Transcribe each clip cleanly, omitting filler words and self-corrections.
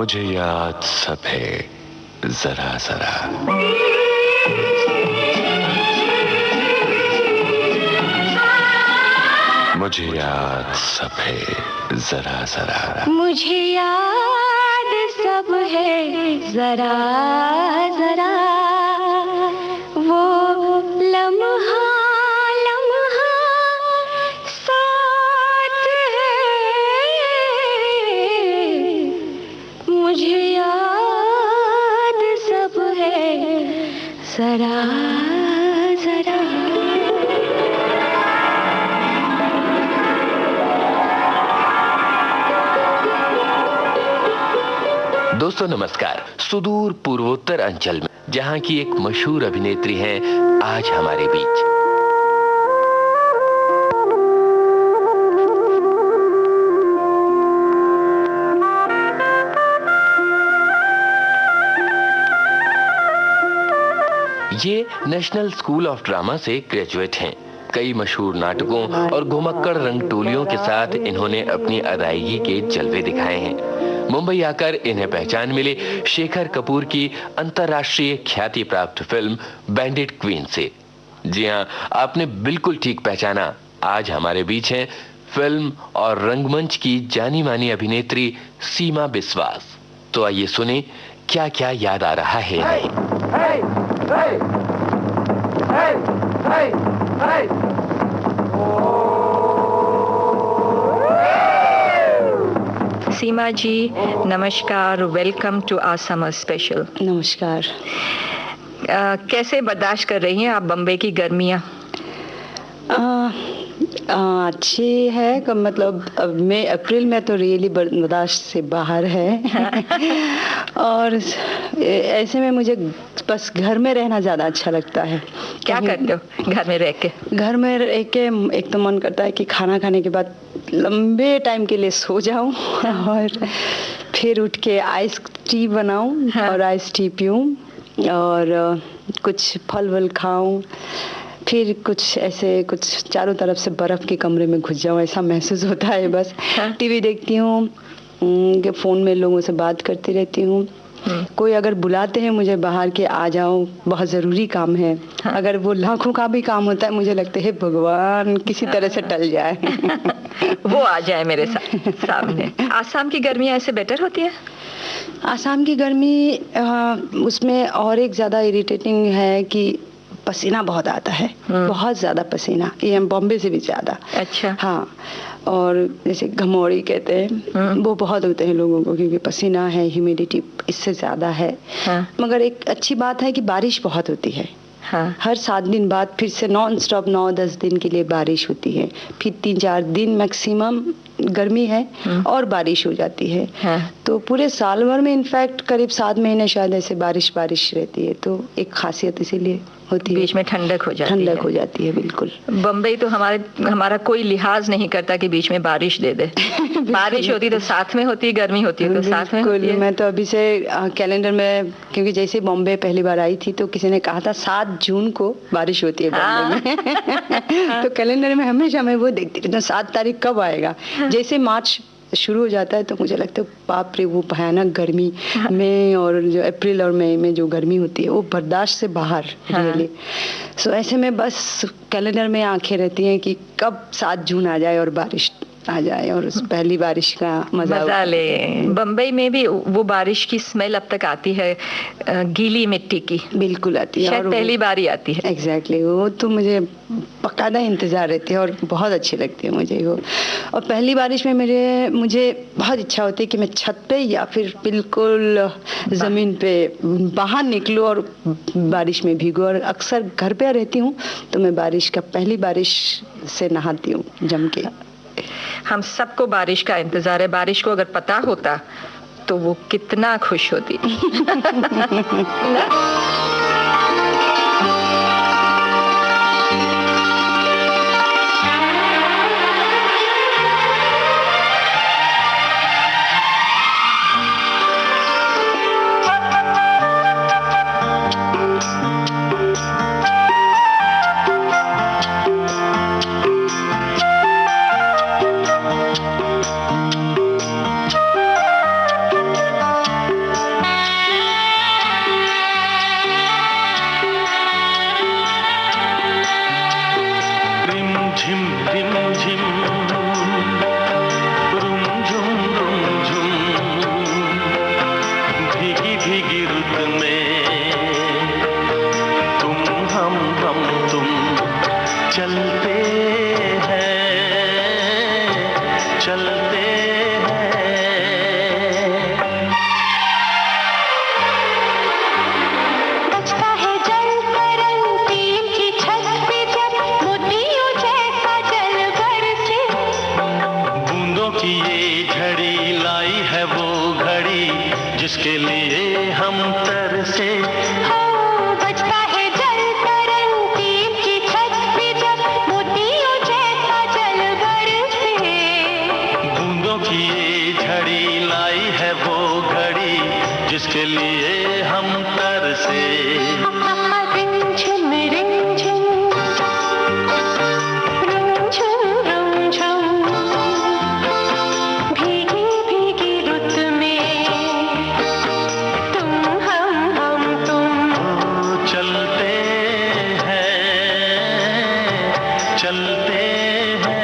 मुझे याद सब है जरा जरा। मुझे याद सब है जरा जरा। मुझे याद सब है जरा जरा। वो लम्हा लम्हा साथ है। मुझे याद सब है जरा जरा। दोस्तों नमस्कार। सुदूर पूर्वोत्तर अंचल में जहां की एक मशहूर अभिनेत्री हैं आज हमारे बीच। ये नेशनल स्कूल ऑफ ड्रामा से ग्रेजुएट हैं। कई मशहूर नाटकों और घुमक्कड़ रंगटोलियों के साथ इन्होंने अपनी अदायगी के जलवे दिखाए हैं। मुंबई आकर इन्हें पहचान मिली शेखर कपूर की अंतर्राष्ट्रीय ख्याति प्राप्त फिल्म बैंडिट क्वीन से। जी हाँ, आपने बिल्कुल ठीक पहचाना। आज हमारे बीच हैं फिल्म और रंगमंच की जानी मानी अभिनेत्री सीमा बिस्वास। तो आइए सुने क्या क्या याद आ रहा है इन्हें। सीमा जी नमस्कार, welcome to our summer special. नमस्कार। कैसे बर्दाश्त कर रही हैं आप बम्बई की गर्मियाँ? अच्छी है, मतलब मई अप्रैल में तो रियली बर्दाश्त से बाहर है। और ऐसे में मुझे बस घर में रहना ज़्यादा अच्छा लगता है। क्या करते हो घर में रह के? घर में रह के एक तो मन करता है कि खाना खाने के बाद लंबे टाइम के लिए सो जाऊं और फिर उठ के आइस टी बनाऊं। हाँ। और आइस टी पीऊं और कुछ फल वल खाऊं। फिर कुछ ऐसे कुछ चारों तरफ से बर्फ़ के कमरे में घुस जाऊं, ऐसा महसूस होता है बस। हाँ। टीवी देखती हूँ, फ़ोन में लोगों से बात करती रहती हूँ। कोई अगर बुलाते हैं मुझे बाहर के आ जाओ, बहुत ज़रूरी काम है। हाँ। अगर वो लाखों का भी काम होता है, मुझे लगता है भगवान किसी तरह से टल जाए। वो आ जाए मेरे सामने। आसाम की गर्मियाँ ऐसे बेटर होती है? आसाम की गर्मी उसमें और एक ज़्यादा इरिटेटिंग है कि पसीना बहुत आता है, बहुत ज़्यादा पसीना, ये बॉम्बे से भी ज़्यादा। अच्छा। हाँ, और जैसे घमौड़ी कहते हैं, वो बहुत होते हैं लोगों को, क्योंकि पसीना है, ह्यूमिडिटी इससे ज़्यादा है। हाँ। मगर एक अच्छी बात है कि बारिश बहुत होती है। हाँ। हर 7 दिन बाद फिर से नॉन स्टॉप 9-10 दिन के लिए बारिश होती है। फिर 3-4 दिन मैक्सिमम गर्मी है और बारिश हो जाती है। हाँ। तो पूरे साल भर में इनफैक्ट करीब 7 महीने शायद ऐसे बारिश रहती है। तो एक खासियत इसीलिए होती है, बीच में ठंडक हो जाती है। बिल्कुल। बम्बई तो हमारा कोई लिहाज नहीं करता कि बीच में बारिश दे दे। बारिश होती तो साथ में होती है, गर्मी होती है तो साथ में होती है। मैं तो अभी से कैलेंडर में, क्योंकि जैसे बॉम्बे पहली बार आई थी तो किसी ने कहा था 7 जून को बारिश होती है बॉम्बे में। तो कैलेंडर में हमेशा मैं वो देखती थी 7 तारीख कब आएगा। जैसे मार्च शुरू हो जाता है तो मुझे लगता है बाप रे, वो भयानक गर्मी में, और जो अप्रैल और मई में जो गर्मी होती है वो बर्दाश्त से बाहर रियली। सो ऐसे में बस कैलेंडर में आंखें रहती हैं कि कब 7 जून आ जाए और बारिश आ जाए और उस पहली बारिश का मजा ले। बम्बई में भी वो बारिश की स्मेल अब तक आती है, गीली मिट्टी की। बिल्कुल आती है, शायद पहली बार ही आती है। एग्जैक्टली, वो तो मुझे बकायदा इंतजार रहती है और बहुत अच्छी लगती है मुझे वो। और पहली बारिश में मुझे बहुत इच्छा होती है कि मैं छत पे या फिर बिल्कुल ज़मीन पे बाहर निकलूँ और बारिश में भीगूँ। और अक्सर घर पे रहती हूँ तो मैं पहली बारिश से नहाती हूँ जम के। हम सबको बारिश का इंतजार है। बारिश को अगर पता होता तो वो कितना खुश होती। जिसके लिए हम तरसे। बजता है जल तरंगी की छत पे जब मोतियों जैसा जल बरसे। बूंदों की ये झड़ी लाई है वो घड़ी जिसके लिए हम तरसे। रिमझिम रिमझिम रुमझुम रुमझुम भीगी भीगी रुत में तुम हम तुम चलते हैं चलते हैं।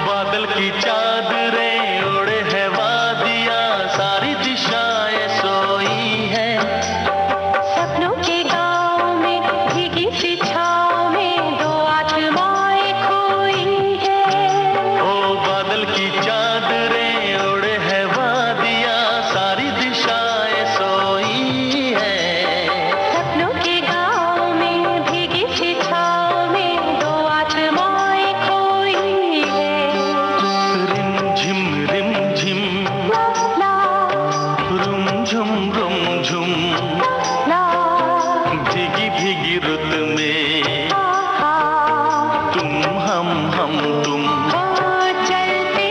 बादल की चादरें ओढ़े है वादियां सारी दिशाएं सोई है। सपनों के गाँव में भीगी सी छाँव में दो आत्माएं खोई है। ओ बादल की चादरें ओढ़े है वादियां सारी दिशाएं सोई है। सपनों के गाँव में भीगी सी छाँव में दो आत्माएं खोई है। रिमझिम रिमझिम ला रुमझुम रुमझुम ला भीगी भीगी रुत में हा तुम हम तुम। चलते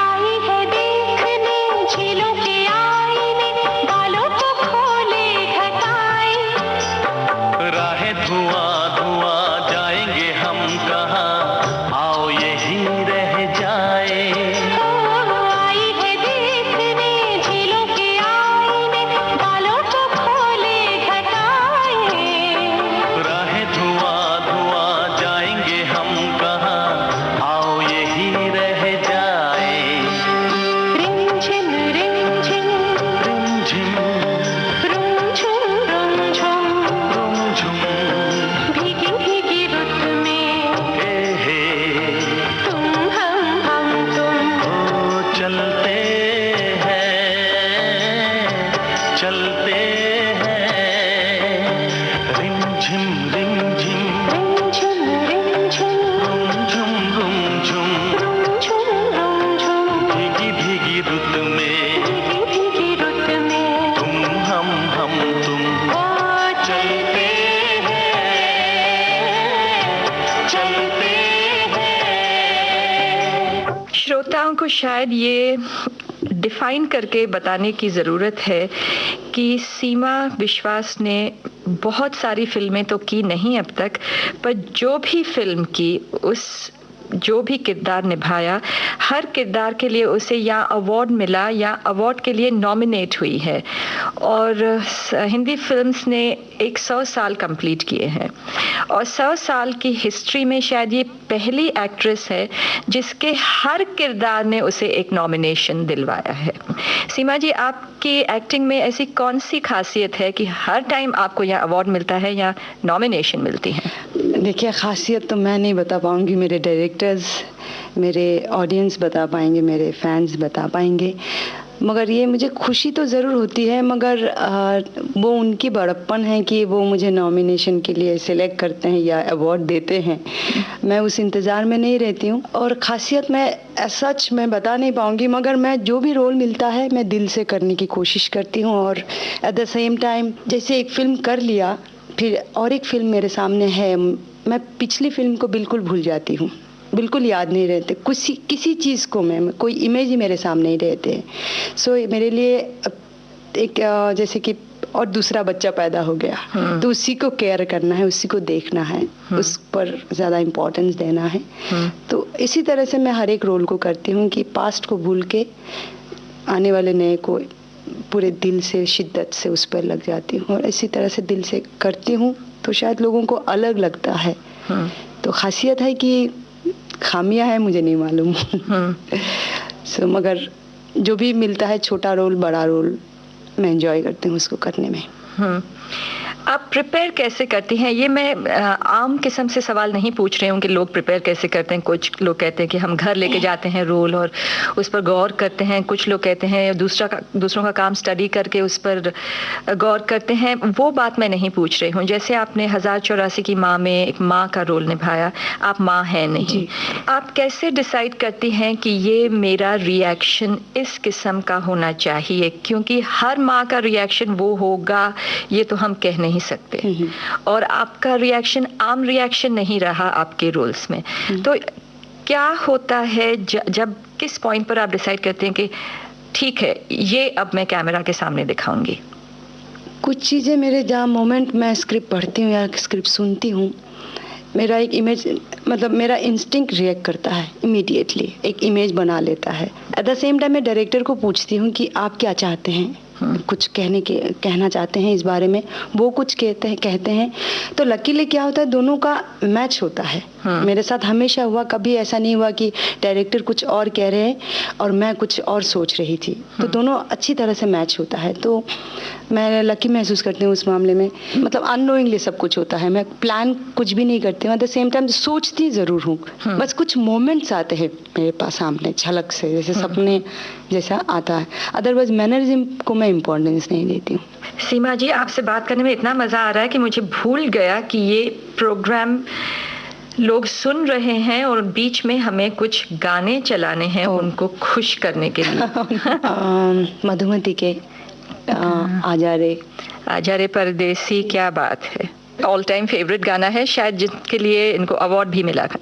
आई है देखने झीलों के आईने बालों को खोले घटाए। राहें धुआं धुआं जाएंगे हम कहाँ आओ यहीं रह जाए। आई है देखने झीलों के आईने बालों को खोले घटाए। राहें धुआं धुआं जाएंगे हम कहाँ आओ यहीं रह जाए। रिमझिम रिमझिम रिमझिम रुमझुम रुमझुम रुमझुम भीगी भीगी रुत में हे तुम हम तुम ओ चलते हैं रिमझिम रिमझिम रिमझिम रिमझिम रुमझुम रुमझुम रुमझुम रुमझुम भीगी भीगी रुत में भीगी भीगी रुत में तुम हम तुम। ओ चलते हैं। श्रोताओं को शायद ये डिफाइन करके बताने की ज़रूरत है कि सीमा विश्वास ने बहुत सारी फिल्में तो की नहीं अब तक, पर जो भी फिल्म की जो भी किरदार निभाया, हर किरदार के लिए उसे या अवार्ड मिला या अवार्ड के लिए नॉमिनेट हुई है। और हिंदी फिल्म्स ने 100 साल कंप्लीट किए हैं और 100 साल की हिस्ट्री में शायद ये पहली एक्ट्रेस है जिसके हर किरदार ने उसे एक नॉमिनेशन दिलवाया है। सीमा जी, आपकी एक्टिंग में ऐसी कौन सी खासियत है कि हर टाइम आपको या अवार्ड मिलता है या नॉमिनेशन मिलती है? देखिए, खासियत तो मैं नहीं बता पाऊंगी, मेरे डायरेक्टर्स, मेरे ऑडियंस बता पाएंगे, मेरे फैंस बता पाएंगे। मगर ये मुझे खुशी तो ज़रूर होती है, मगर वो उनकी बड़प्पन है कि वो मुझे नॉमिनेशन के लिए सिलेक्ट करते हैं या अवार्ड देते हैं। मैं उस इंतज़ार में नहीं रहती हूँ। और ख़ासियत मैं सच मैं बता नहीं पाऊँगी, मगर मैं जो भी रोल मिलता है मैं दिल से करने की कोशिश करती हूँ। और एट द सेम टाइम जैसे एक फ़िल्म कर लिया, फिर और एक फ़िल्म मेरे सामने है, मैं पिछली फ़िल्म को बिल्कुल भूल जाती हूँ। बिल्कुल याद नहीं रहते, किसी चीज़ को मैं कोई इमेज ही मेरे सामने नहीं रहते। सो मेरे लिए एक जैसे कि और दूसरा बच्चा पैदा हो गया तो उसी को केयर करना है, उसी को देखना है, उस पर ज़्यादा इम्पोर्टेंस देना है। तो इसी तरह से मैं हर एक रोल को करती हूँ कि पास्ट को भूल के आने वाले नए को पूरे दिल से, शिद्दत से उस पर लग जाती हूँ और इसी तरह से दिल से करती हूँ। तो शायद लोगों को अलग लगता है। तो खासियत है कि खामियां है मुझे नहीं मालूम। सो मगर जो भी मिलता है, छोटा रोल बड़ा रोल, मैं एंजॉय करती हूँ उसको करने में। आप प्रिपेयर कैसे करती हैं? ये मैं आम किस्म से सवाल नहीं पूछ रही हूँ कि लोग प्रिपेयर कैसे करते हैं। कुछ लोग कहते हैं कि हम घर लेके जाते हैं रोल और उस पर गौर करते हैं, कुछ लोग कहते हैं दूसरों का काम स्टडी करके उस पर गौर करते हैं। वो बात मैं नहीं पूछ रही हूँ। जैसे आपने 1084 की माँ में एक माँ का रोल निभाया, आप माँ हैं नहीं, आप कैसे डिसाइड करती हैं कि ये मेरा रिएक्शन इस किस्म का होना चाहिए? क्योंकि हर माँ का रिएक्शन वो होगा ये तो हम कह नहीं सकते, और आपका रिएक्शन आम रिएक्शन नहीं रहा आपके रोल्स में। तो क्या होता है जब किस पॉइंट पर आप डिसाइड करते हैं कि ठीक है ये अब मैं कैमरा के सामने दिखाऊंगी? कुछ चीज़ें मेरे जहाँ मोमेंट मैं स्क्रिप्ट पढ़ती हूँ या स्क्रिप्ट सुनती हूँ, मेरा एक इमेज मतलब मेरा इंस्टिंक्ट रिएक्ट करता है इमीडिएटली, एक इमेज बना लेता है। एट द सेम टाइम मैं डायरेक्टर को पूछती हूँ कि आप क्या चाहते हैं, कुछ कहना चाहते हैं इस बारे में, वो कुछ कहते हैं। तो लकीली क्या होता है, दोनों का मैच होता है। मेरे साथ हमेशा हुआ, कभी ऐसा नहीं हुआ कि डायरेक्टर कुछ और कह रहे हैं और मैं कुछ और सोच रही थी। तो दोनों अच्छी तरह से मैच होता है। तो मैं लकी महसूस करती हूँ उस मामले में। मतलब अननोइंगली सब कुछ होता है, मैं प्लान कुछ भी नहीं करती हूँ। एट द सेम टाइम सोचती ज़रूर हूँ, बस कुछ मोमेंट्स आते हैं मेरे पास सामने झलक से, जैसे सपने जैसा आता है। अदरवाइज मैनरिज्म को मैं इम्पोर्टेंस नहीं देती हूँ। सीमा जी, आपसे बात करने में इतना मज़ा आ रहा है कि मुझे भूल गया कि ये प्रोग्राम लोग सुन रहे हैं और बीच में हमें कुछ गाने चलाने हैं उनको खुश करने के लिए। मधुमती के आजा रे परदेसी, क्या बात है, ऑल टाइम फेवरेट गाना है शायद, जिसके लिए इनको अवार्ड भी मिला था।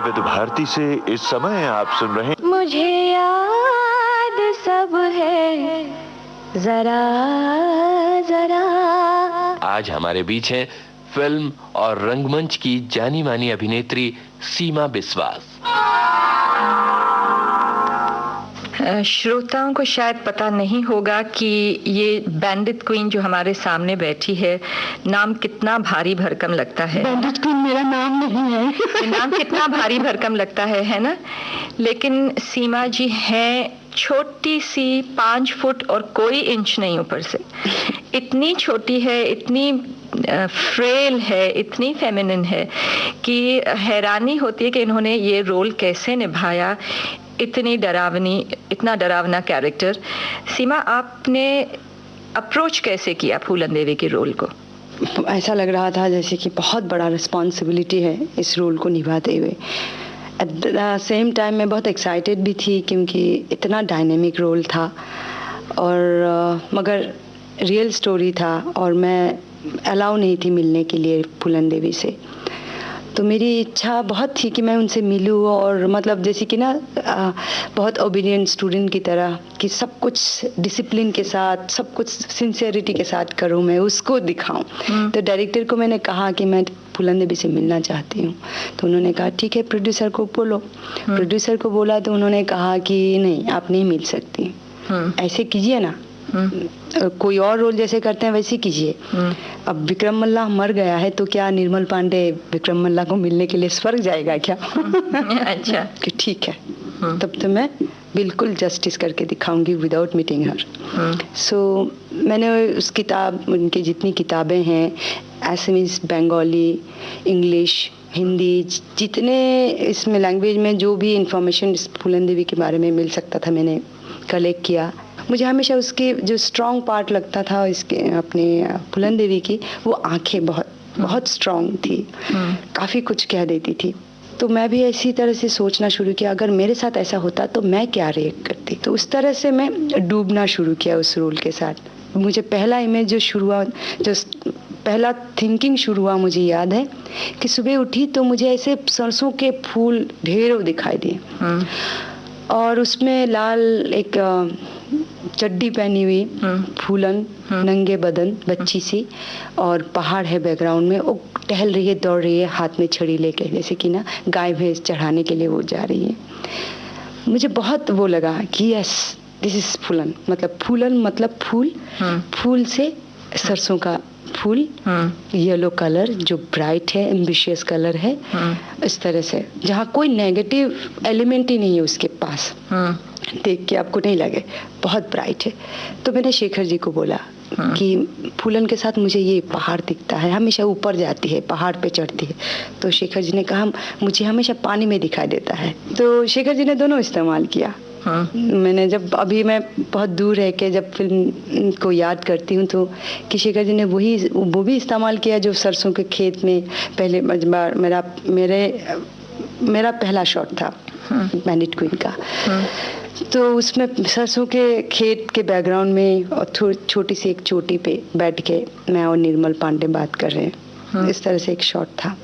विविध भारती से इस समय आप सुन रहे हैं। मुझे याद सब है जरा जरा। आज हमारे बीच हैं फिल्म और रंगमंच की जानी मानी अभिनेत्री सीमा बिस्वास। श्रोताओं को शायद पता नहीं होगा कि ये बैंडिट क्वीन जो हमारे सामने बैठी है, नाम कितना भारी भरकम लगता है। बैंडिट क्वीन मेरा नाम नहीं है। ये नाम कितना भारी भरकम लगता है ना? लेकिन सीमा जी हैं छोटी सी 5 फुट और कोई इंच नहीं ऊपर से। इतनी छोटी है, इतनी फ्रेल है, इतनी फेमिनिन है कि हैरानी होती है कि इन्होंने ये रोल कैसे निभाया। इतना डरावना कैरेक्टर। सीमा, आपने अप्रोच कैसे किया फूलन देवी के रोल को? ऐसा लग रहा था जैसे कि बहुत बड़ा रिस्पॉन्सिबिलिटी है इस रोल को निभाते हुए। एट द सेम टाइम मैं बहुत एक्साइटेड भी थी क्योंकि इतना डायनेमिक रोल था और मगर रियल स्टोरी था और मैं अलाउ नहीं थी मिलने के लिए फूलन देवी से। तो मेरी इच्छा बहुत थी कि मैं उनसे मिलूं और मतलब जैसे कि ना बहुत ओबीडियंट स्टूडेंट की तरह कि सब कुछ डिसिप्लिन के साथ, सब कुछ सिंसियरिटी के साथ करूं, मैं उसको दिखाऊं। तो डायरेक्टर को मैंने कहा कि मैं फूलन देवी से मिलना चाहती हूं। तो उन्होंने कहा ठीक है, प्रोड्यूसर को बोलो। प्रोड्यूसर को बोला तो उन्होंने कहा कि नहीं, आप नहीं मिल सकती, ऐसे कीजिए ना, कोई और रोल जैसे करते हैं वैसे कीजिए। अब विक्रम मल्लाह मर गया है तो क्या निर्मल पांडे विक्रम मल्लाह को मिलने के लिए स्वर्ग जाएगा क्या? अच्छा, कि ठीक है, तब तो मैं बिल्कुल जस्टिस करके दिखाऊंगी विदाउट मीटिंग हर। सो मैंने उस किताब, उनकी जितनी किताबें हैं, असमीज, बंगाली, इंग्लिश, हिंदी, जितने इसमें लैंग्वेज में जो भी इंफॉर्मेशन फूलन देवी के बारे में मिल सकता था मैंने कलेक्ट किया। मुझे हमेशा उसके जो स्ट्रॉन्ग पार्ट लगता था इसके अपने फूलन देवी की, वो आंखें बहुत स्ट्रॉन्ग थी, काफ़ी कुछ कह देती थी। तो मैं भी इसी तरह से सोचना शुरू किया, अगर मेरे साथ ऐसा होता तो मैं क्या रिएक्ट करती। तो उस तरह से मैं डूबना शुरू किया उस रोल के साथ। मुझे पहला इमेज जो पहला थिंकिंग शुरू हुआ, मुझे याद है कि सुबह उठी तो मुझे ऐसे सरसों के फूल ढेरों दिखाई दिए और उसमें लाल एक चड्डी पहनी हुई फूलन, नंगे बदन, बच्ची सी, और पहाड़ है बैकग्राउंड में। वो टहल रही है, दौड़ रही है, हाथ में छड़ी लेके, जैसे कि ना गाय भैंस चढ़ाने के लिए वो जा रही है। मुझे बहुत वो लगा कि यस, दिस इज फूलन। मतलब फूलन मतलब फूल, फूल से सरसों का फूल, येलो कलर जो ब्राइट है, एम्बिशियस कलर है, इस तरह से जहाँ कोई नेगेटिव एलिमेंट ही नहीं है उसके पास, देख के आपको नहीं लगे, बहुत ब्राइट है। तो मैंने शेखर जी को बोला कि फूलन के साथ मुझे ये पहाड़ दिखता है, हमेशा ऊपर जाती है, पहाड़ पे चढ़ती है। तो शेखर जी ने कहा मुझे हमेशा पानी में दिखाई देता है। तो शेखर जी ने दोनों इस्तेमाल किया। मैंने जब अभी मैं बहुत दूर रह के जब फिल्म को याद करती हूँ तो कि शेखर जी ने वो भी इस्तेमाल किया जो सरसों के खेत में पहले मेरा पहला शॉट था बैंडिट क्वीन का। तो उसमें सरसों के खेत के बैकग्राउंड में और छोटी सी एक चोटी पे बैठ के मैं और निर्मल पांडे बात कर रहे हैं, इस तरह से एक शॉट था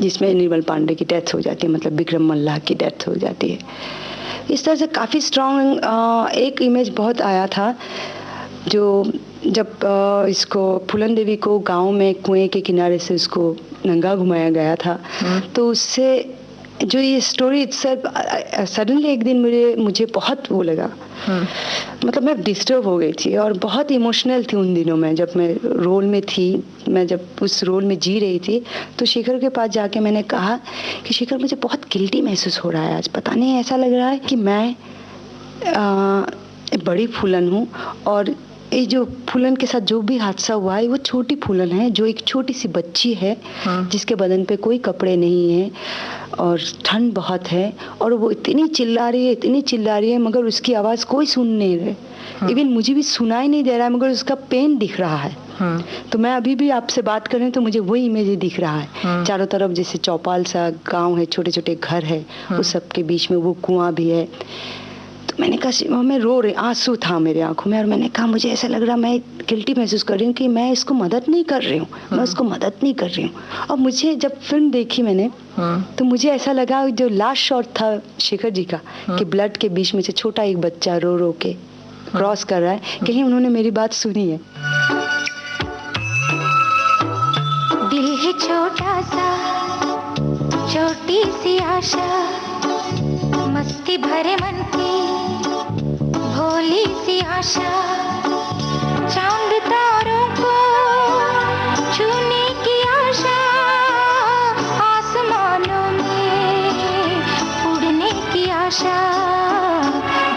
जिसमें निर्मल पांडे की डेथ हो जाती है, मतलब विक्रम मल्लाह की डेथ हो जाती है। इस तरह से काफ़ी स्ट्रॉन्ग एक इमेज बहुत आया था। जो जब इसको फूलन देवी को गांव में कुएं के किनारे से उसको नंगा घुमाया गया था, तो उससे जो ये स्टोरी सडनली एक दिन मुझे बहुत वो लगा, मतलब मैं डिस्टर्ब हो गई थी और बहुत इमोशनल थी उन दिनों में जब मैं रोल में थी। मैं जब उस रोल में जी रही थी तो शेखर के पास जाके मैंने कहा कि शेखर, मुझे बहुत गिल्टी महसूस हो रहा है आज, पता नहीं ऐसा लग रहा है कि मैं बड़ी फूलन हूँ और ये जो फूलन के साथ जो भी हादसा हुआ है वो छोटी फूलन है, जो एक छोटी सी बच्ची है जिसके बदन पे कोई कपड़े नहीं है और ठंड बहुत है और वो इतनी चिल्ला रही है मगर उसकी आवाज़ कोई सुन नहीं रहे। इवन मुझे भी सुनाई नहीं दे रहा है मगर उसका पेन दिख रहा है। तो मैं अभी भी आपसे बात कर रही हूँ तो मुझे वही इमेज दिख रहा है। चारों तरफ जैसे चौपाल सा गाँव है, छोटे छोटे घर है, उस सब के बीच में वो कुआं भी है। तो मैंने कहा सीमा मैं रो रही, आंसू था मेरे आंखों में, और मैंने कहा मुझे ऐसा लग रहा, मैं गिल्टी महसूस कर रही हूँ कि मैं इसको मदद नहीं कर रही हूँ, मैं उसको मदद नहीं कर रही हूँ। और मुझे जब फिल्म देखी मैंने तो मुझे ऐसा लगा जो लास्ट शॉट था शेखर जी का कि ब्लड के बीच में से छोटा एक बच्चा रो रो के क्रॉस कर रहा है, कहीं उन्होंने मेरी बात सुनी है। दिल है छोटा सा, छोटी सी आशा, मस्ती भरे मन की भोली सी आशा, चांद तारों को छूने की आशा, आसमानों में उड़ने की आशा।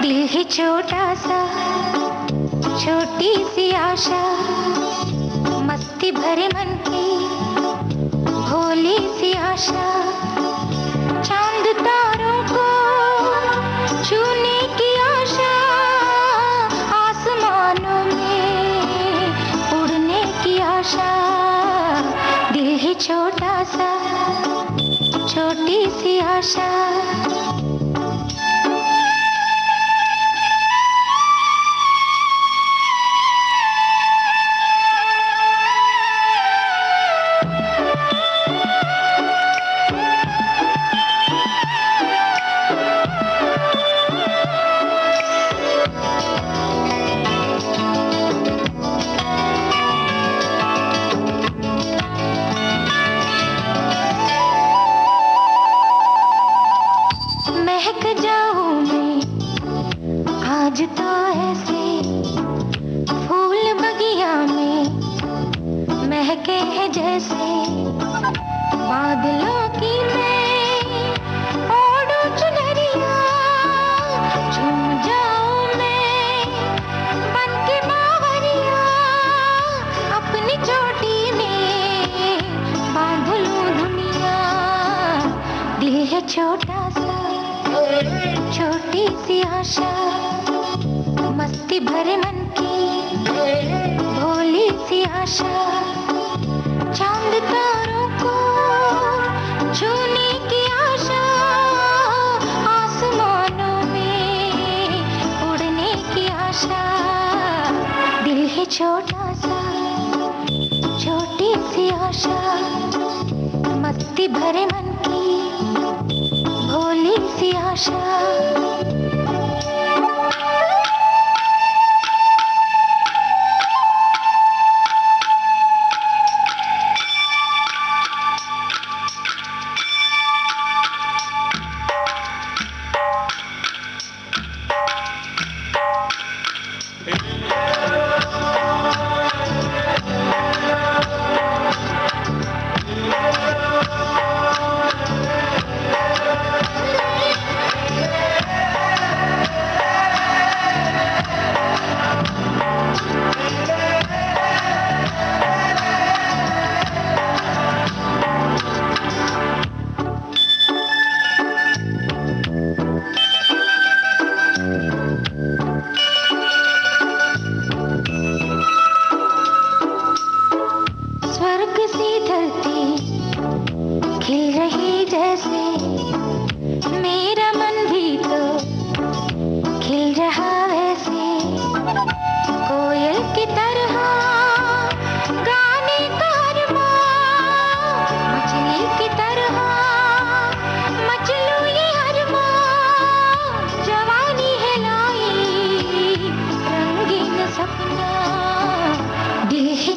दिल है छोटा सा, छोटी सी आशा, मस्ती भरे मन की भोली सी आशा, चांद तारों को छूने की आशा, आसमानों में उड़ने की आशा। दिल है छोटा सा, छोटी सी आशा। आज तो ऐसे फूल बगिया में महके हैं जैसे बादलों की मैं ओढ़ूं चुनरिया, झूम जाऊं मैं बन के बावरिया, अपनी चोटी में बांध लूं दुनिया। दिल है छोटा सा, छोटी सी आशा, मस्ती भरे मन की भोली सी आशा, चांद तारों को छूने की आशा, आसमानों में उड़ने की आशा। दिल है छोटा सा, छोटी सी आशा, मस्ती भरे मन की भोली सी आशा।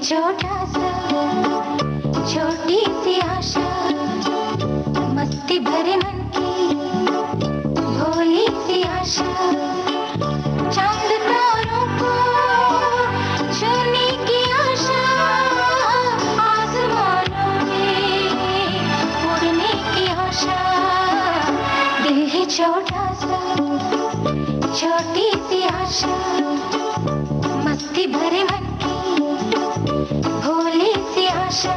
छोटा सा, छोटी सी आशा, मस्ती भरे मन की भोली सी आशा, चांद तारों को छूने की आशा, आसमानों में उड़ने की आशा। दिल है छोटा सा, छोटी सी आशा, मस्ती भरे मन भोली सी आशा।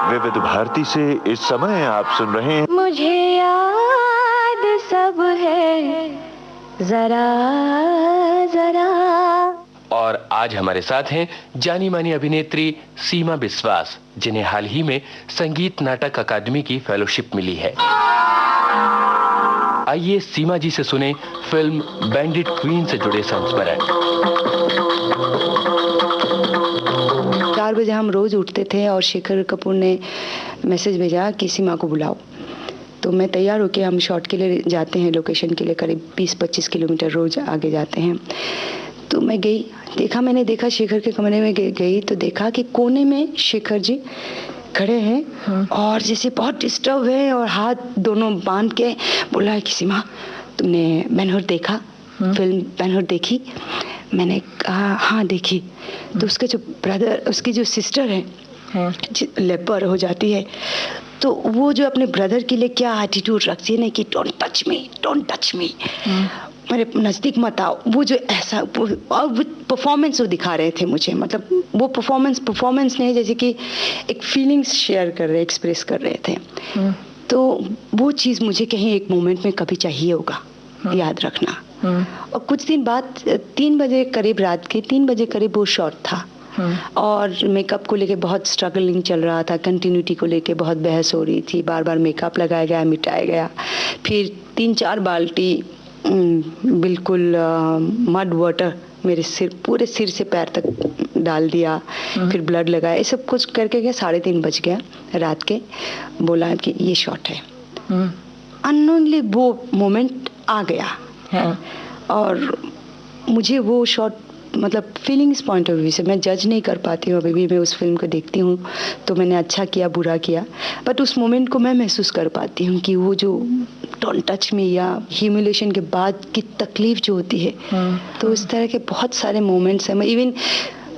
विविध भारती से इस समय आप सुन रहे हैं मुझे याद सब है जरा जरा। और आज हमारे साथ हैं जानी मानी अभिनेत्री सीमा बिस्वास, जिन्हें हाल ही में संगीत नाटक अकादमी की फेलोशिप मिली है। आइए सीमा जी से सुने फिल्म बैंडिट क्वीन से जुड़े संस्मरण। 4 बजे हम रोज उठते थे और शेखर कपूर ने मैसेज भेजा कि सीमा को बुलाओ। तो मैं तैयार होकर हम शॉट के लिए जाते हैं, लोकेशन के लिए करीब 20-25 किलोमीटर रोज आगे जाते हैं। तो मैं गई, मैंने देखा शेखर के कमरे में गई तो देखा कि कोने में शेखर जी खड़े हैं और जैसे बहुत डिस्टर्ब है और हाथ दोनों बांध के बोला है कि सीमा तुमने बेन-हुर देखा, फिल्म बेन-हुर देखी? मैंने कहा हाँ देखी। तो उसके जो ब्रदर, उसकी जो सिस्टर है लेपर हो जाती है, तो वो जो अपने ब्रदर के लिए क्या एटीट्यूड रखती है ना कि डोंट टच मी, मेरे नज़दीक मत आओ, वो जो ऐसा और वो परफॉर्मेंस वो दिखा रहे थे मुझे, मतलब वो परफॉर्मेंस नहीं, जैसे कि एक फीलिंग्स शेयर कर रहे, एक्सप्रेस कर रहे थे। तो वो चीज़ मुझे कहीं एक मोमेंट में कभी चाहिए होगा, याद रखना। और कुछ दिन बाद 3 बजे करीब, रात के 3 बजे करीब वो शॉट था और मेकअप को लेके बहुत स्ट्रगलिंग चल रहा था, कंटिन्यूटी को लेके बहुत बहस हो रही थी, बार बार मेकअप लगाया गया, मिटाया गया, फिर 3-4 बाल्टी बिल्कुल मड वाटर मेरे सिर, पूरे सिर से पैर तक डाल दिया, फिर ब्लड लगाया, ये सब कुछ करके गया। 3:30 बज गया रात के, बोला कि ये शॉट है। अननोनली वो मोमेंट आ गया और मुझे वो शॉट, मतलब फीलिंग्स पॉइंट ऑफ व्यू से मैं जज नहीं कर पाती हूँ। अभी भी मैं उस फिल्म को देखती हूँ तो मैंने अच्छा किया बुरा किया, बट उस मोमेंट को मैं महसूस कर पाती हूँ कि वो जो डोंट टच मी या ह्यूमिलेशन के बाद की तकलीफ जो होती है। तो इस तरह के बहुत सारे मोमेंट्स हैं।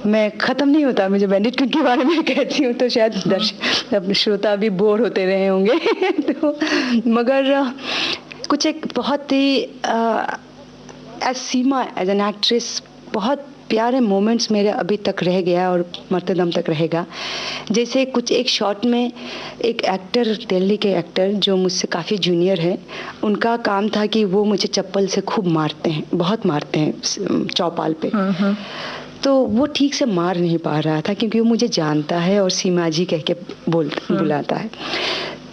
मैं ख़त्म नहीं होता, मुझे बैंडिट क्वीन के बारे में कहती हूँ तो शायद दर्शक अपने श्रोता भी बोर होते रहे होंगे तो मगर कुछ एक बहुत ही as Seema, as an actress, बहुत प्यारे मोमेंट्स मेरे अभी तक रह गया और मरते दम तक रहेगा। जैसे कुछ एक शॉट में एक एक्टर, दिल्ली के एक्टर जो मुझसे काफ़ी जूनियर है, उनका काम था कि वो मुझे चप्पल से खूब मारते हैं, बहुत मारते हैं चौपाल पे। तो वो ठीक से मार नहीं पा रहा था क्योंकि वो मुझे जानता है और सीमा जी कह के बुलाता है।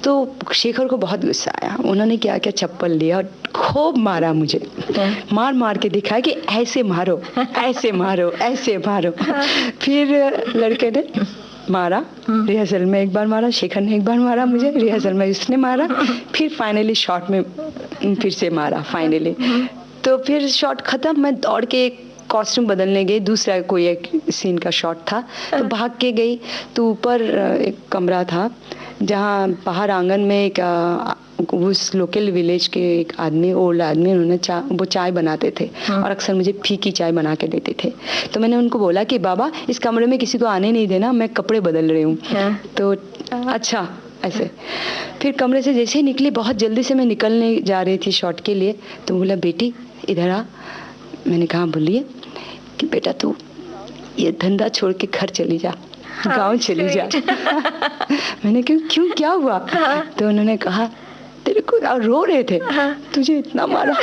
तो शेखर को बहुत गुस्सा आया, उन्होंने क्या क्या चप्पल लिया और खूब मारा मुझे, मार के दिखाया कि ऐसे मारो, ऐसे मारो, ऐसे मारो। फिर लड़के ने मारा, रिहर्सल में एक बार मारा, शेखर ने एक बार मारा मुझे, रिहर्सल में इसने मारा, फिर फाइनली शॉट में फिर से मारा फाइनली। तो फिर शॉट खत्म, मैं दौड़ के कॉस्ट्यूम बदलने गई, दूसरा कोई एक सीन का शॉट था तो भाग के गई। तो ऊपर एक कमरा था जहाँ बाहर आंगन में एक उस लोकल विलेज के एक आदमी, ओल्ड आदमी, उन्होंने वो चाय बनाते थे और अक्सर मुझे फीकी चाय बना के देते थे। तो मैंने उनको बोला कि बाबा इस कमरे में किसी को आने नहीं देना, मैं कपड़े बदल रही हूँ। तो अच्छा ऐसे। फिर कमरे से जैसे ही निकली, बहुत जल्दी से मैं निकलने जा रही थी शॉट के लिए, तो बोला बेटी इधर आ। मैंने कहा बोलिए। कि बेटा तू ये धंधा छोड़ के घर चली जा, गांव चली जा। मैंने क्यों क्या हुआ? तो उन्होंने कहा तेरे को, और रो रहे थे, तुझे इतना मारा,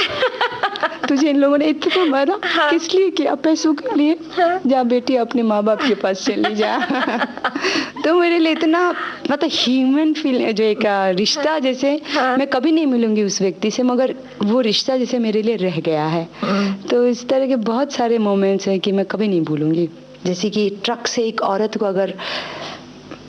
तुझे इन लोगों ने इतना मारा, किस लिए किया? पैसों के लिए? जा बेटी अपने माँ बाप के पास चली जा। तो मेरे लिए इतना, मतलब ह्यूमन फील, जो एक रिश्ता जैसे मैं कभी नहीं मिलूंगी उस व्यक्ति से, मगर वो रिश्ता जैसे मेरे लिए रह गया है। तो इस तरह के बहुत सारे मोमेंट्स हैं कि मैं कभी नहीं भूलूंगी। जैसे कि ट्रक से एक औरत को अगर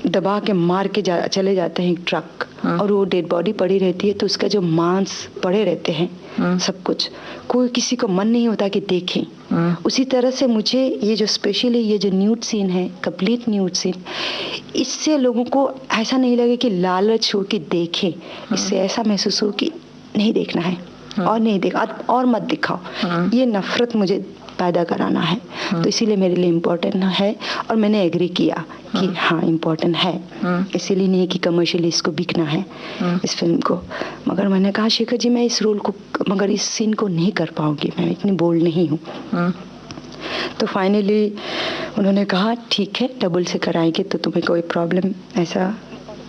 दबा के मार के चले जाते हैं एक ट्रक, और वो डेड बॉडी पड़ी रहती है, तो उसका जो मांस पड़े रहते हैं सब कुछ, कोई किसी को मन नहीं होता कि देखें। उसी तरह से मुझे ये जो स्पेशली ये जो न्यूड सीन है, कंप्लीट न्यूड सीन, इससे लोगों को ऐसा नहीं लगे कि लालच हो कि देखें, इससे ऐसा महसूस हो कि नहीं देखना है और नहीं देखा और मत दिखाओ, ये नफरत मुझे पैदा कराना है। तो इसीलिए मेरे लिए इम्पोर्टेंट है और मैंने एग्री किया कि हाँ इम्पोर्टेंट है, इसीलिए नहीं कि कमर्शियली इसको बिकना है इस फिल्म को। मगर मैंने कहा शेखर जी मैं इस रोल को, मगर इस सीन को नहीं कर पाऊंगी, मैं इतनी बोल्ड नहीं हूँ। तो फाइनली उन्होंने कहा ठीक है डबल से कराएंगे तो तुम्हें कोई प्रॉब्लम ऐसा?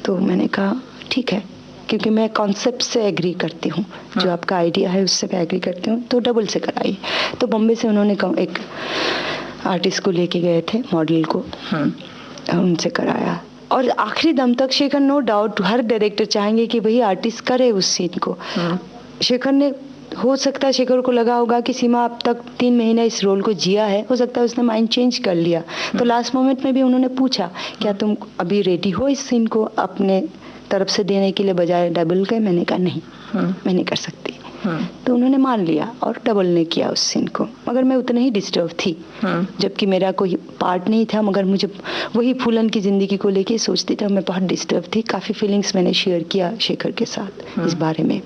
तो मैंने कहा ठीक है, क्योंकि मैं कॉन्सेप्ट से एग्री करती हूँ, जो आपका आइडिया है उससे मैं एग्री करती हूँ, तो डबल से कराई। तो बॉम्बे से उन्होंने एक आर्टिस्ट को लेके गए थे, मॉडल को, उनसे कराया। और आखिरी दम तक शेखर, नो डाउट हर डायरेक्टर चाहेंगे कि भाई आर्टिस्ट करे उस सीन को, शेखर ने, हो सकता है शेखर को लगा होगा कि सीमा अब तक 3 महीने इस रोल को जिया है, हो सकता है उसने माइंड चेंज कर लिया। तो लास्ट मोमेंट में भी उन्होंने पूछा क्या तुम अभी रेडी हो इस सीन को अपने तरफ से देने के लिए बजाय डबल के? मैंने कहा नहीं, मैं नहीं कर सकती। तो उन्होंने मान लिया और डबल ने किया उस सीन को, मगर मैं उतना ही डिस्टर्ब थी, जबकि मेरा कोई पार्ट नहीं था, मगर मुझे वही फूलन की ज़िंदगी को लेके सोचती थी, मैं बहुत डिस्टर्ब थी। काफ़ी फीलिंग्स मैंने शेयर किया शेखर के साथ इस बारे में,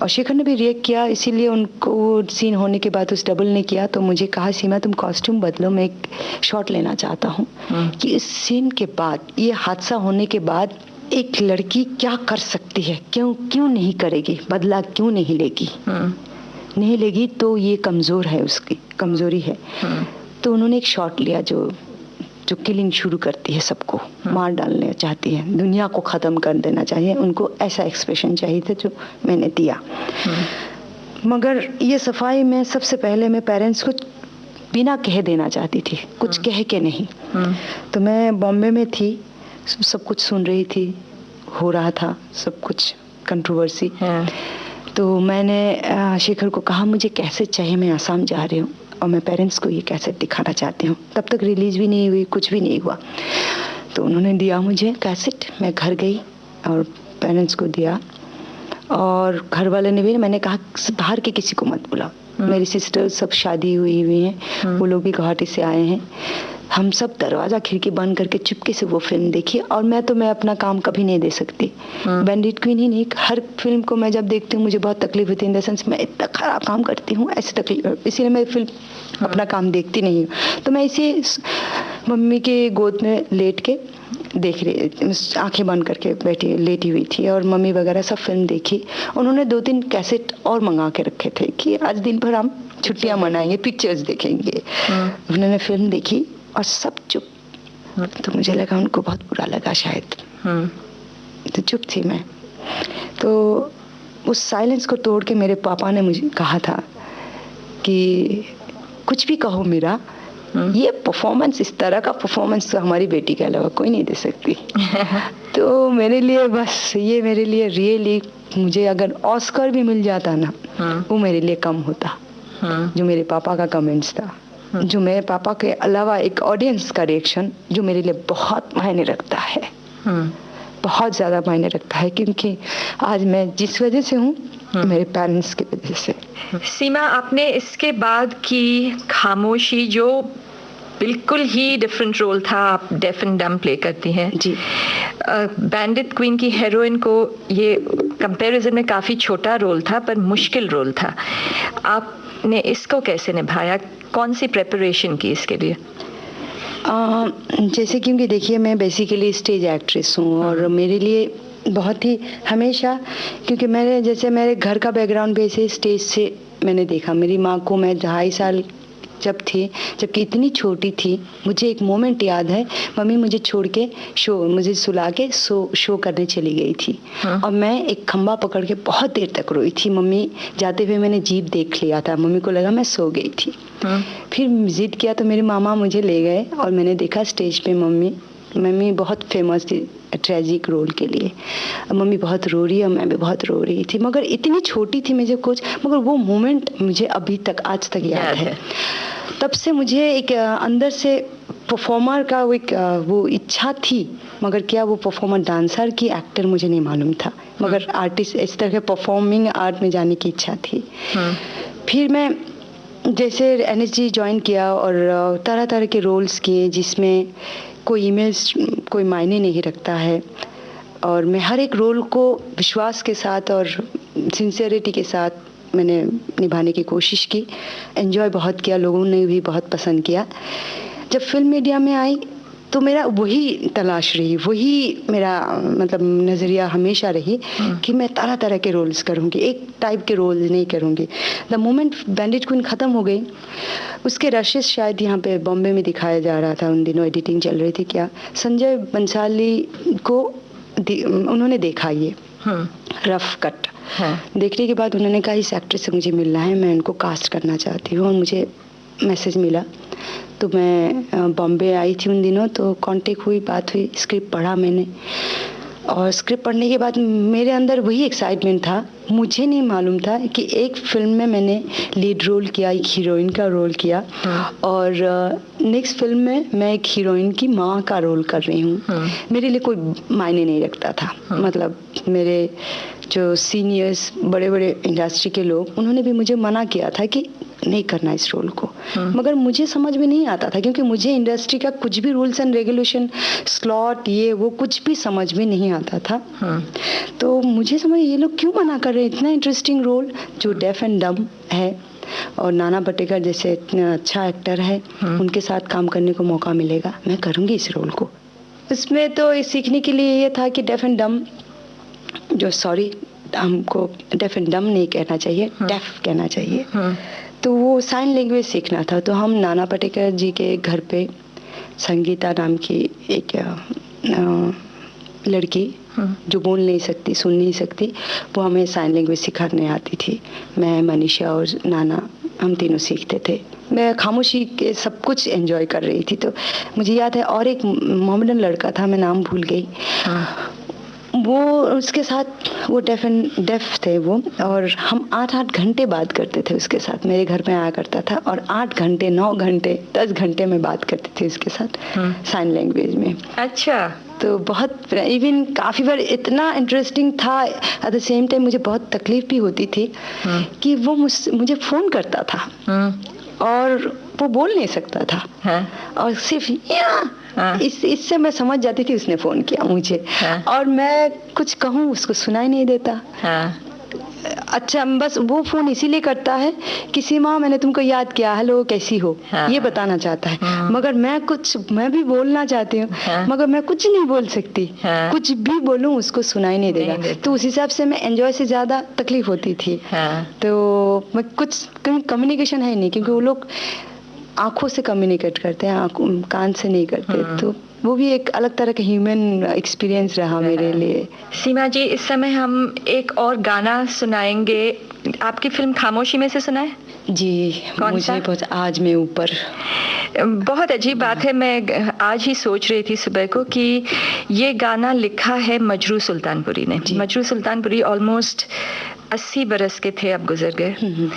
और शेखर ने भी रिएक्ट किया। इसीलिए उनको वो सीन होने के बाद उस डबल ने किया तो मुझे कहा सीमा तुम कॉस्ट्यूम बदलो, मैं एक शॉट लेना चाहता हूँ कि इस सीन के बाद, ये हादसा होने के बाद एक लड़की क्या कर सकती है, क्यों नहीं करेगी, बदला क्यों नहीं लेगी, नहीं लेगी तो ये कमज़ोर है, उसकी कमज़ोरी है। तो उन्होंने एक शॉट लिया जो किलिंग शुरू करती है, सबको मार डालना चाहती है, दुनिया को ख़त्म कर देना चाहिए, उनको ऐसा एक्सप्रेशन चाहिए था जो मैंने दिया। मगर ये सफाई में सबसे पहले मैं पेरेंट्स को बिना कहे देना चाहती थी, कुछ कह के नहीं। तो मैं बॉम्बे में थी, सब कुछ सुन रही थी, हो रहा था सब कुछ कंट्रोवर्सी। तो मैंने शेखर को कहा मुझे कैसेट चाहिए, मैं आसाम जा रही हूँ और मैं पेरेंट्स को ये कैसेट दिखाना चाहती हूँ। तब तक रिलीज भी नहीं हुई, कुछ भी नहीं हुआ। तो उन्होंने दिया मुझे कैसेट, मैं घर गई और पेरेंट्स को दिया, और घर वाले ने भी, मैंने कहा बाहर के किसी को मत बुलाओ, मेरी सिस्टर सब शादी हुई हैं, वो लोग भी गुवाहाटी से आए हैं, हम सब दरवाज़ा खिड़की बंद करके चुपके से वो फिल्म देखी। और मैं अपना काम कभी नहीं दे सकती, बैंडिट क्वीन ही नहीं, हर फिल्म को मैं जब देखती हूँ मुझे बहुत तकलीफ होती है, इन द सेंस मैं इतना ख़राब काम करती हूँ, ऐसे तकलीफ, इसीलिए मैं फिल्म अपना काम देखती नहीं हूँ। तो मैं इसे मम्मी के गोद में लेट के देख रही, आंखें बंद करके लेटी हुई थी, और मम्मी वगैरह सब फिल्म देखी। उन्होंने 2-3 कैसेट और मंगा के रखे थे कि आज दिन भर हम छुट्टियां मनाएंगे, पिक्चर्स देखेंगे। उन्होंने फिल्म देखी और सब चुप। तो मुझे लगा उनको बहुत बुरा लगा शायद, तो चुप थी मैं। तो उस साइलेंस को तोड़ के मेरे पापा ने मुझे कहा था कि कुछ भी कहो मीरा, ये परफॉर्मेंस, इस तरह का परफॉर्मेंस तो हमारी बेटी के अलावा कोई नहीं दे सकती। तो मेरे लिए बस ये, मेरे लिए रियली, मुझे अगर ऑस्कर भी मिल जाता ना, वो मेरे लिए कम होता। जो मेरे पापा का कमेंट्स था, जो मेरे पापा के अलावा एक ऑडियंस का रिएक्शन, जो मेरे लिए बहुत मायने रखता है, बहुत ज़्यादा मायने रखता है, क्योंकि आज मैं जिस वजह से हूँ मेरे पेरेंट्स की वजह से। सीमा, आपने इसके बाद की खामोशी, जो बिल्कुल ही डिफरेंट रोल था, आप डेफ एंड डम प्ले करती हैं जी। बैंडिट क्वीन की हीरोइन को ये कंपैरिजन में काफ़ी छोटा रोल था, पर मुश्किल रोल था। आपने इसको कैसे निभाया, कौन सी प्रेपरेशन की इसके लिए? जैसे क्योंकि देखिए मैं बेसिकली स्टेज एक्ट्रेस हूँ, और मेरे लिए बहुत ही हमेशा, क्योंकि मेरे घर का बैकग्राउंड बेस स्टेज से मैंने देखा। मेरी माँ को मैं 2.5 साल जब थी, जबकि इतनी छोटी थी, मुझे एक मोमेंट याद है, मम्मी मुझे छोड़ के मुझे सुला के शो करने चली गई थी, और मैं एक खंबा पकड़ के बहुत देर तक रोई थी। मम्मी जाते हुए मैंने जीप देख लिया था, मम्मी को लगा मैं सो गई थी। फिर जिद किया तो मेरे मामा मुझे ले गए, और मैंने देखा स्टेज पे मम्मी बहुत फेमस थी ट्रेजिक रोल के लिए। मम्मी बहुत रो रही है, मैं भी बहुत रो रही थी, मगर इतनी छोटी थी मुझे कुछ, मगर वो मोमेंट मुझे अभी तक, आज तक याद है। तब से मुझे एक अंदर से परफॉर्मर का वो इच्छा थी, मगर क्या वो परफॉर्मर डांसर की एक्टर मुझे नहीं मालूम था, मगर आर्टिस्ट, इस तरह के परफॉर्मिंग आर्ट में जाने की इच्छा थी। फिर मैं जैसे NSG ज्वाइन किया और तरह तरह के रोल्स किए, जिसमें कोई इमेज कोई मायने नहीं रखता है, और मैं हर एक रोल को विश्वास के साथ और सिंसियरिटी के साथ मैंने निभाने की कोशिश की। एंजॉय बहुत किया, लोगों ने भी बहुत पसंद किया। जब फिल्म मीडिया में आई तो मेरा वही तलाश रही, वही मेरा मतलब नज़रिया हमेशा रही कि मैं तरह तरह के रोल्स करूँगी, एक टाइप के रोल्स नहीं करूँगी। द मोमेंट बैंडिट क्वीन ख़त्म हो गई, उसके रशेस शायद यहाँ पे बॉम्बे में दिखाया जा रहा था, उन दिनों एडिटिंग चल रही थी क्या, संजय बंसाली को उन्होंने देखा ये रफ कट। देखने के बाद उन्होंने कहा इस एक्ट्रेस से मुझे मिलना है, मैं उनको कास्ट करना चाहती हूँ, और मुझे मैसेज मिला। तो मैं बॉम्बे आई थी उन दिनों, तो कांटेक्ट हुई, बात हुई, स्क्रिप्ट पढ़ा मैंने, और स्क्रिप्ट पढ़ने के बाद मेरे अंदर वही एक्साइटमेंट था। मुझे नहीं मालूम था कि एक फिल्म में मैंने लीड रोल किया, एक हीरोइन का रोल किया, और नेक्स्ट फिल्म में मैं एक हीरोइन की माँ का रोल कर रही हूँ। मेरे लिए कोई मायने नहीं रखता था। मतलब मेरे जो सीनियर्स, बड़े बड़े इंडस्ट्री के लोग, उन्होंने भी मुझे मना किया था कि नहीं करना इस रोल को, मगर मुझे समझ में नहीं आता था, क्योंकि मुझे इंडस्ट्री का कुछ भी रूल्स एंड रेगुलेशन, स्लॉट, ये वो कुछ भी समझ में नहीं आता था। तो मुझे समझ, ये लोग क्यों मना कर रहे हैं, इतना इंटरेस्टिंग रोल जो डेफ एंड डम है, और नाना पाटेकर जैसे इतना अच्छा एक्टर है, उनके साथ काम करने को मौका मिलेगा, मैं करूँगी इस रोल को। इसमें तो सीखने के लिए ये था कि डेफ एंड डम, जो सॉरी हमको डेफ एंड डम नहीं कहना चाहिए, डेफ कहना चाहिए, तो वो साइन लैंग्वेज सीखना था। तो हम नाना पाटेकर जी के घर पे संगीता नाम की एक लड़की जो बोल नहीं सकती, सुन नहीं सकती, वो हमें साइन लैंग्वेज सिखाने आती थी। मैं, मनीषा और नाना, हम तीनों सीखते थे। मैं खामोशी के सब कुछ एंजॉय कर रही थी। तो मुझे याद है, और एक मोहम्मदन लड़का था, मैं नाम भूल गई, वो उसके साथ, वो डेफ थे वो, और हम 8-8 घंटे बात करते थे उसके साथ। मेरे घर में आया करता था और 8 घंटे, 9 घंटे, 10 घंटे में बात करती थी उसके साथ साइन लैंग्वेज में। अच्छा। तो बहुत, इवन काफ़ी बार इतना इंटरेस्टिंग था, एट द सेम टाइम मुझे बहुत तकलीफ भी होती थी कि वो मुझे फ़ोन करता था और वो बोल नहीं सकता था, और सिर्फ इससे मैं समझ जाती थी उसने फोन किया मुझे, और मैं कुछ कहूँ उसको सुनाई नहीं देता। अच्छा, बस वो फोन इसीलिए करता है कि सीमा मैंने तुमको याद किया, हेलो कैसी हो, ये बताना चाहता है, मगर मैं भी बोलना चाहती हूँ, मगर मैं कुछ नहीं बोल सकती, कुछ भी बोलूँ उसको सुनाई नहीं देगा। तो उस हिसाब से मैं एंजॉय से ज्यादा तकलीफ होती थी। तो मैं कुछ कम्युनिकेशन है नहीं, क्योंकि वो लोग आंखों से कम्युनिकेट करते हैं, कान से नहीं करते। तो वो भी एक अलग तरह का ह्यूमन एक्सपीरियंस रहा मेरे लिए। सीमा जी, इस समय हम एक और गाना सुनाएंगे, आपकी फिल्म खामोशी में से सुनाए जी। मुझे बहुत, आज मैं ऊपर। बहुत अजीब बात है, मैं आज ही सोच रही थी सुबह को कि ये गाना लिखा है मजरू सुल्तानपुरी ने। मजरू सुल्तानपुरी ऑलमोस्ट 80 बरस के थे, अब गुजर गए,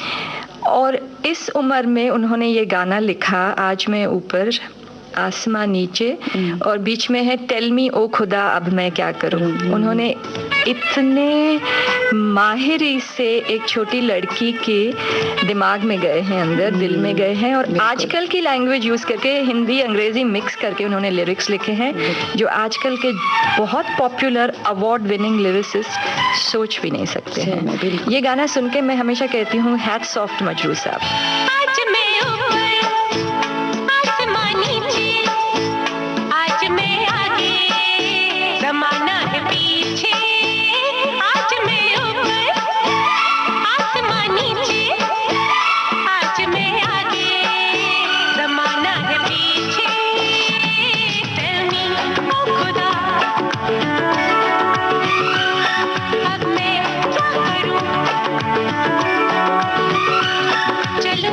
और इस उम्र में उन्होंने ये गाना लिखा, आज मैं ऊपर आसमां नीचे, और बीच में है टेल मी ओ खुदा अब मैं क्या करूं। उन्होंने इतने माहिरी से एक छोटी लड़की के दिमाग में गए हैं, अंदर दिल में गए हैं, और आजकल की लैंग्वेज यूज करके, हिंदी अंग्रेजी मिक्स करके उन्होंने लिरिक्स लिखे हैं, जो आजकल के बहुत पॉपुलर अवार्ड विनिंग लिरिसिस्ट सोच भी नहीं सकते हैं। ये गाना सुन के मैं हमेशा कहती हूँ, हैट्स ऑफ टू मजरू साहब। चलो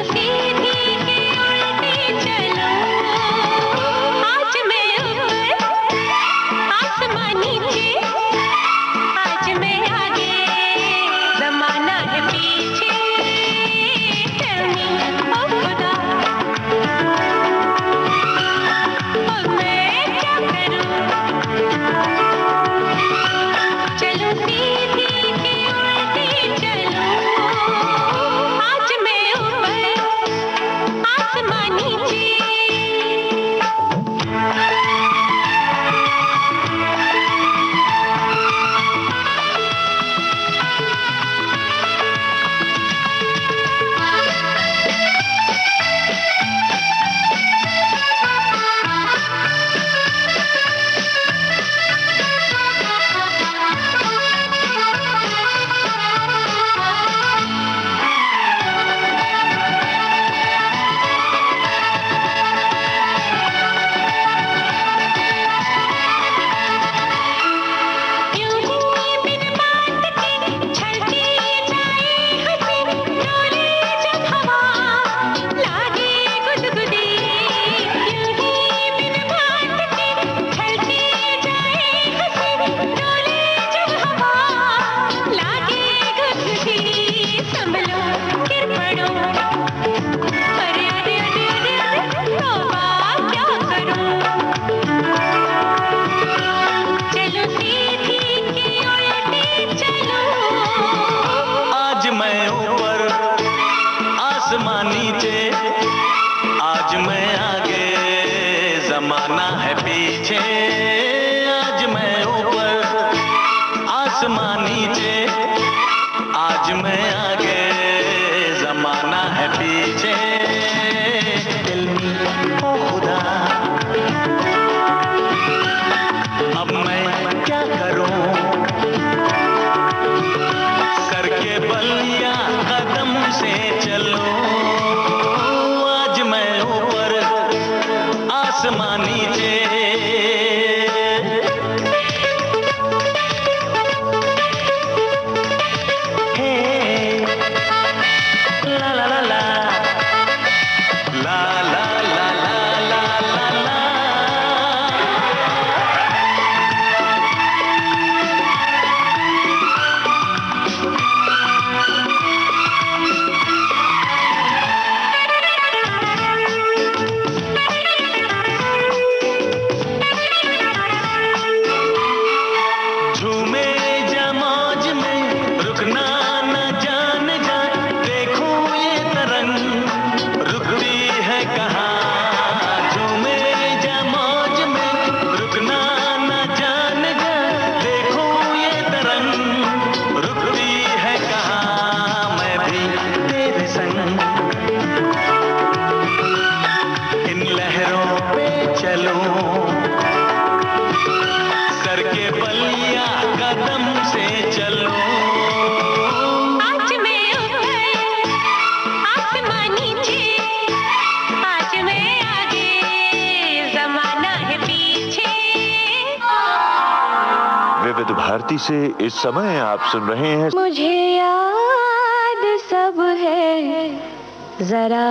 है पीछे, आज मैं ऊपर, आसमान नीचे, आज मैं आगे, जमाना है पीछे। ओ खुदा, अब मैं क्या करूं, सर के बल या कदम से चलूं, आज मैं ऊपर, आसमान नीचे। विविध भारती से इस समय आप सुन रहे हैं मुझे याद सब है जरा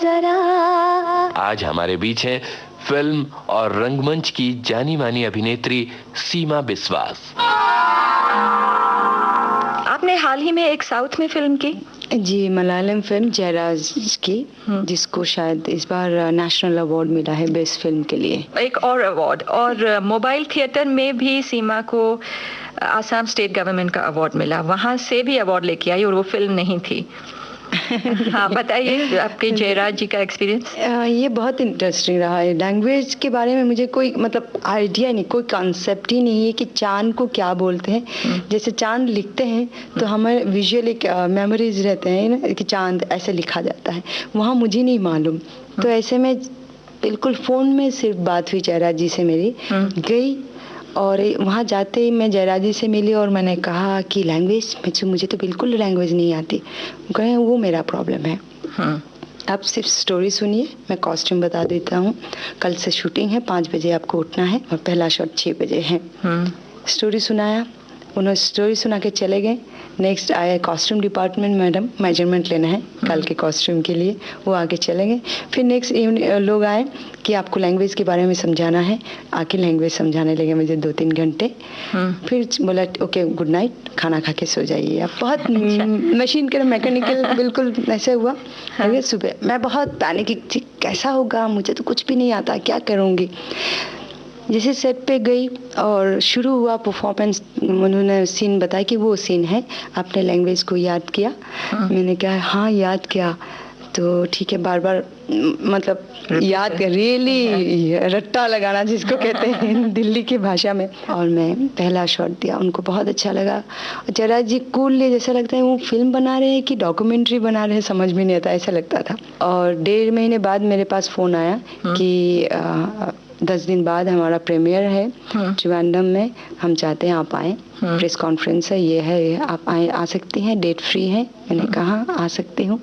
जरा। आज हमारे बीच हैं फिल्म और रंगमंच की जानी मानी अभिनेत्री सीमा बिस्वास। आपने हाल ही में एक साउथ में फिल्म की? जी, मलयालम फिल्म जयराज की, जिसको शायद इस बार नेशनल अवार्ड मिला है बेस्ट फिल्म के लिए। एक और अवार्ड, और मोबाइल थिएटर में भी सीमा को आसाम स्टेट गवर्नमेंट का अवार्ड मिला, वहां से भी अवार्ड लेके आई और वो फिल्म नहीं थी। हाँ, बताइए आपके जयराज जी का एक्सपीरियंस। ये बहुत इंटरेस्टिंग रहा है। लैंग्वेज के बारे में मुझे कोई मतलब आइडिया नहीं, कोई कॉन्सेप्ट ही नहीं है कि चांद को क्या बोलते हैं। जैसे चांद लिखते हैं तो हमें विजुअल एक मेमोरीज रहते हैं ना कि चांद ऐसे लिखा जाता है, वहाँ मुझे नहीं मालूम। तो ऐसे में बिल्कुल फ़ोन में सिर्फ बात हुई जयराज जी से मेरी, गई और वहाँ जाते ही मैं जयराज जी से मिली और मैंने कहा कि लैंग्वेज मुझे तो बिल्कुल लैंग्वेज नहीं आती। कहे वो मेरा प्रॉब्लम है। आप सिर्फ स्टोरी सुनिए, मैं कॉस्ट्यूम बता देता हूँ। कल से शूटिंग है, 5 बजे आपको उठना है और पहला शॉट 6 बजे है। स्टोरी सुनाया, उन्होंने स्टोरी सुना के चले गए। नेक्स्ट आया कॉस्ट्यूम डिपार्टमेंट, मैडम मेजरमेंट लेना है कल के कॉस्ट्यूम के लिए, वो आके चले गए। फिर नेक्स्ट लोग आए कि आपको लैंग्वेज के बारे में समझाना है, आके लैंग्वेज समझाने लगे मुझे 2-3 घंटे। फिर बोला ओके गुड नाइट, खाना खा के सो जाइए आप। बहुत मशीन के मैकेनिकल बिल्कुल ऐसे हुआ। सुबह मैं बहुत पैनिक थी, कैसा होगा, मुझे तो कुछ भी नहीं आता, क्या करूँगी। जैसे सेट पे गई और शुरू हुआ परफॉर्मेंस, उन्होंने सीन बताया कि वो सीन है, आपने लैंग्वेज को याद किया। मैंने कहा हाँ याद किया। तो ठीक है, बार बार मतलब याद कर, रियली रट्टा लगाना जिसको कहते हैं दिल्ली की भाषा में। और मैं पहला शॉट दिया, उनको बहुत अच्छा लगा। जयराज जी कूल, जैसा लगता है वो फिल्म बना रहे हैं कि डॉक्यूमेंट्री बना रहे हैं, समझ भी नहीं आता, ऐसा लगता था। और 1.5 महीने बाद मेरे पास फ़ोन आया कि 10 दिन बाद हमारा प्रीमियर है त्रिवेंद्रम में, हम चाहते हैं आप आएँ, प्रेस कॉन्फ्रेंस है, ये है, आप आ सकती हैं, डेट फ्री है। मैंने कहा आ सकती हूँ।